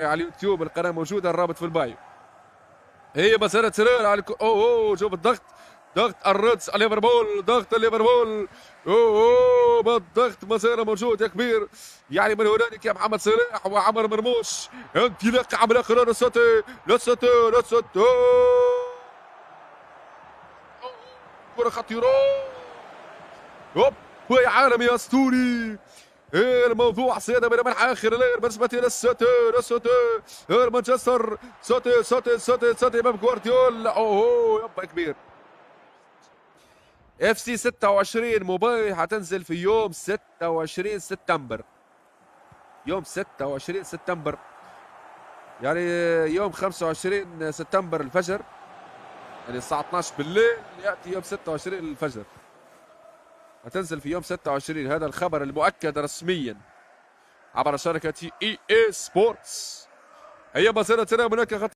على اليوتيوب القناه موجوده، الرابط في البايو. هي مسألة سرير على اوه شوف الضغط، ضغط الريدز على ليفربول، ضغط ليفربول، اوه بالضغط مسيرة موجود يا كبير. يعني من هنالك يا محمد صلاح وعمر مرموش انطلاق عملاق للسيتي للسيتي للسيتي. كرة خطيرة، هوب يا عالمي يا اسطوري. الموضوع سيادة من منح اخر لير بالنسبة للسيتي مانشستر سيتي امام جوارديول. اوه يبا كبير. اف سي 26 موباي حتنزل في يوم 26 سبتمبر، يوم 26 سبتمبر، يعني يوم 25 سبتمبر الفجر، يعني الساعة 12 بالليل يأتي يوم 26 الفجر. هتنزل في يوم 26، هذا الخبر المؤكد رسميا عبر شركة اي سبورتس. هي ما زالت هناك